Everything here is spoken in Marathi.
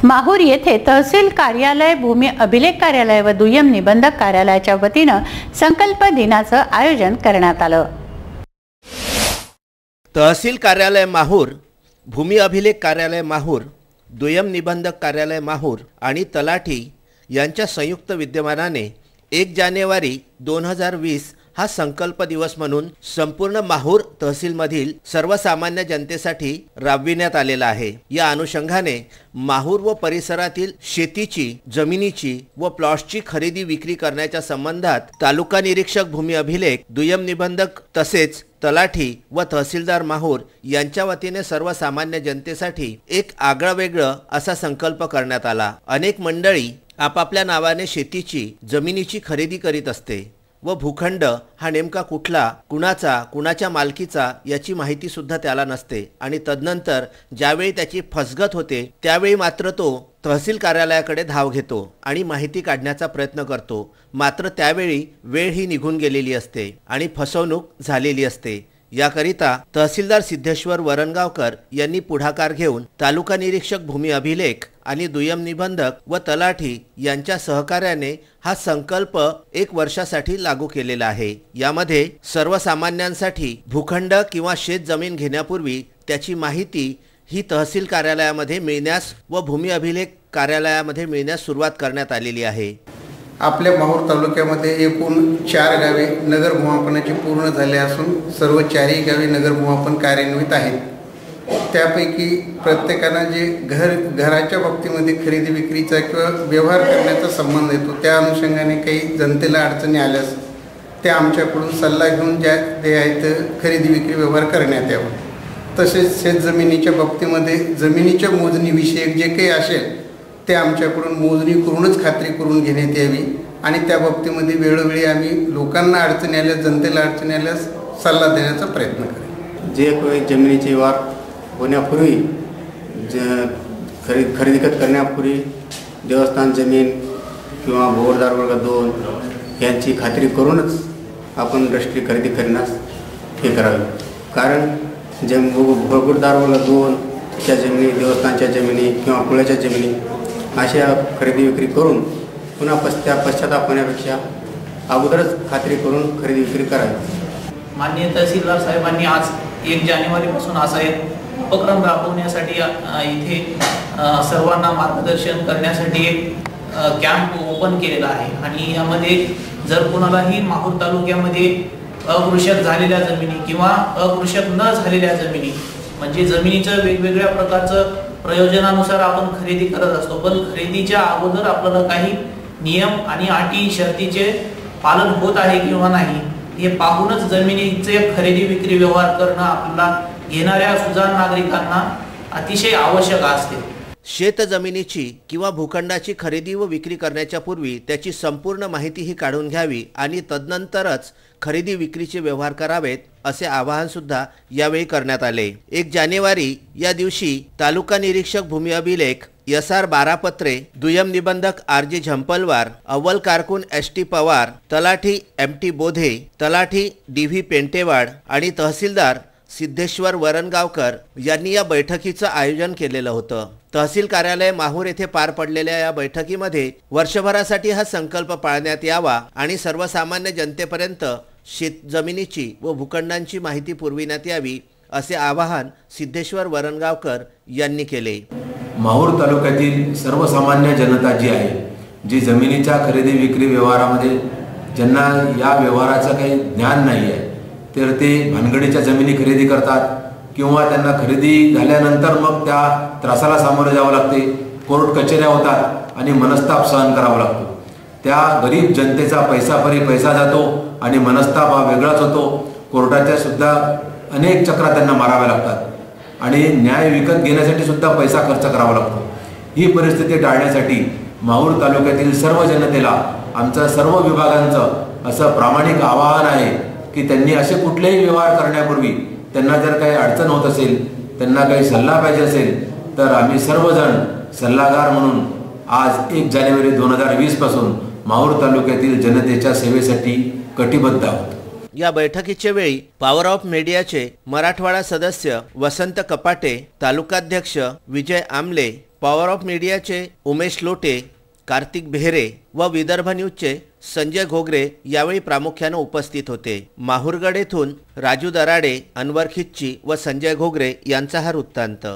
माहूर येथे तहसील कार्यालय, भूमी अभिलेख कार्यालय व दुय्यम निबंधक कार्यालयाच्या वतीने संकल्प दिनाचं आयोजन करण्यात आलं। तहसील कार्यालय माहूर, भूमी अभिलेख कार्यालय माहूर, दुय्यम निबंधक कार्यालय माहूर आणि तलाठी यांच्या संयुक्त विद्यमानाने 1 जानेवारी 2020 हा संकल्प दिवस म्हणून संपूर्ण माहूर तहसीलमधील सर्वसामान्य जनतेसाठी राबविण्यात आलेला आहे। या अनुषंगाने माहूर व परिसरातील शेतीची, जमिनीची व प्लॉट्सची खरेदी विक्री करण्याच्या संबंधात तालुका निरीक्षक, भूमी अभिलेख, दुय्यम निबंधक तसेच तलाठी व तहसीलदार माहूर यांच्या वतीने सर्वसामान्य जनतेसाठी एक आगळावेगळा असा संकल्प करण्यात आला। अनेक मंडळी आपापल्या नावाने शेतीची, जमिनीची खरेदी करीत असते व भूखंड हा नेमका कुठला, कुणाचा, कुणाच्या मालकीचा याची माहिती सुद्धा त्याला नसते आणि तदनंतर ज्यावेळी त्याची फसगत होते त्यावेळी मात्र तो तहसील कार्यालयाकडे धाव घेतो आणि माहिती काढण्याचा प्रयत्न करतो। मात्र त्यावेळी वेळ ही निघून गेलेली असते आणि फसवणूक झालेली असते। याकरिता तहसीलदार सिद्धेश्वर वरणगावकर यांनी पुढाकार घेऊन तालुका निरीक्षक, भूमी अभिलेख आणि दुय्यम निबंधक व तलाठी यांच्या सहकार्याने हा संकल्प 1 वर्षासाठी लागू केलेला आहे। यामध्ये सर्वसामान्यांसाठी भूखंड किंवा शेत जमीन घेण्यापूर्वी त्याची माहिती ही तहसील कार्यालयामध्ये मिळण्यास व भूमी अभिलेख कार्यालयामध्ये मिळण्यास सुरुवात करण्यात आलेली आहे। आपल्या माहूर तालुक्यामध्ये एकूण 4 गावे नगर भूमापनाची पूर्ण झाले असून सर्व 4ही गावे नगर भूमापन कार्यान्वित आहेत। त्यापैकी प्रत्येकाला जे घराच्या बाबतीमध्ये खरेदी विक्रीचा किंवा व्यवहार करण्याचा संबंध येतो त्या अनुषंगाने काही जनतेला अडचणी आल्यास त्या आमच्याकडून सल्ला घेऊन ज्या ते आहेत खरेदी विक्री व्यवहार करण्यात यावा। तसेच शेतजमिनीच्या बाबतीमध्ये जमिनीच्या मोजणीविषयक जे काही असेल ते आमच्याकडून मोजणी करूनच खात्री करून घेण्यात यावी आणि त्या बाबतीमध्ये वेळोवेळी आम्ही लोकांना अडचणी आल्यास, जनतेला अडचणी आल्यास सल्ला देण्याचा प्रयत्न करू। जे काही जमिनीचे व्यवहार होण्यापूर्वी खरेदी करण्यापूर्वी देवस्थान जमीन किंवा भोगदार वर्ग 2 यांची खात्री करूनच आपण रजिस्ट्री खरेदी करण्यास हे करावे। कारण जे भोगदार वर्ग 2 च्या जमिनी, देवस्थानच्या जमिनी किंवा कुळाच्या जमिनी अशा खरेदी विक्री करून पुन्हा पश्चाताप होण्यापेक्षा अगोदरच खात्री करून खरेदी विक्री करावी। माननीय तहसीलदार साहेबांनी आज 1 जानेवारीपासून असा एक उपक्रम राबवण्यासाठी इथे सर्वांना मार्गदर्शन करण्यासाठी एक कॅम्प ओपन केलेला आहे आणि यामध्ये जर कोणालाही माहूर तालुक्यामध्ये अकृषक झालेल्या जमिनी किंवा अकृषक न झालेल्या जमिनी म्हणजे जमिनीचं वेगवेगळ्या प्रकारचं प्रयोजनानुसार आपण खरेदी करत असतो, पण खरेदीच्या अगोदर आपल्याला काही नियम आणि अटी शर्तीचे पालन होत आहे किंवा नाही हे पाहूनच जमिनीचे खरेदी विक्री व्यवहार करणं आपल्याला घेणाऱ्या सुजाण नागरिकांना अतिशय आवश्यक असते। शेत जमिनीची किंवा भूखंडाची खरेदी व विक्री करण्याच्या पूर्वी त्याची संपूर्ण माहिती ही काढून घ्यावी आणि तदनंतरच खरेदी विक्रीचे व्यवहार करावेत असे आवाहन सुद्धा यावेळी करण्यात आले। 1 जानेवारी या दिवशी तालुका निरीक्षक, भूमी अभिलेख SR बारापत्रे, दुय्यम निबंधक RG झंपलवार, अव्वल कारकून ST पवार, तलाठी MT बोधे, तलाठी DV पेंटेवाड आणि तहसीलदार सिद्धेश्वर वरणगावकर यांनी या बैठकीचं आयोजन केलेलं होतं। तहसील कार्यालय माहूर येथे पार पडलेल्या या बैठकीमध्ये वर्षभरासाठी हा संकल्प पाळण्यात यावा आणि सर्वसामान्य जनतेपर्यंत शेत जमिनीची व भूखंडांची माहिती पुरविण्यात यावी असे आवाहन सिद्धेश्वर वरणगावकर यांनी केले। माहूर तालुक्यातील सर्वसामान्य जनता जी आहे, जी जमिनीच्या खरेदी विक्री व्यवहारामध्ये ज्यांना या व्यवहाराचं काही ज्ञान नाही आहे तर ते भानगडीच्या जमिनी खरेदी करतात किंवा त्यांना खरेदी झाल्यानंतर मग त्या त्रासाला सामोरे जावं लागते, कोर्ट कचेऱ्या होतात आणि मनस्ताप सहन करावा लागतो। त्या गरीब जनतेचा पैसा जातो आणि मनस्ताप हा वेगळाच होतो। कोर्टाच्या सुद्धा अनेक चक्रा त्यांना माराव्या लागतात आणि न्याय विकत घेण्यासाठी सुद्धा पैसा खर्च करावा लागतो। ही परिस्थिती टाळण्यासाठी माहूर तालुक्यातील सर्व जनतेला आमच्या सर्व विभागांचं असं प्रामाणिक आवाहन आहे की त्यांनी असे कुठलेही व्यवहार करण्यापूर्वी त्यांना जर काही अडचण होत असेल, त्यांना काही सल्ला पाहिजे असेल तर आम्ही सर्वजण सल्लागार म्हणून आज 1 जानेवारी 2020 पासून माहूर तालुक्यातील जनतेच्या सेवेसाठी कटिबद्ध आहोत। या बैठकीच्या वेळी पॉवर ऑफ मीडियाचे मराठवाडा सदस्य वसंत कपाटे, तालुकाध्यक्ष विजय आमले, पॉवर ऑफ मीडियाचे उमेश लोटे, कार्तिक बेहरे व विदर्भ न्यूजचे संजय घोगरे यावेळी प्रामुख्याने उपस्थित होते। माहूरगड येथून राजू दराडे, अनवर खिच्ची व संजय घोगरे यांचा हा वृत्तांत।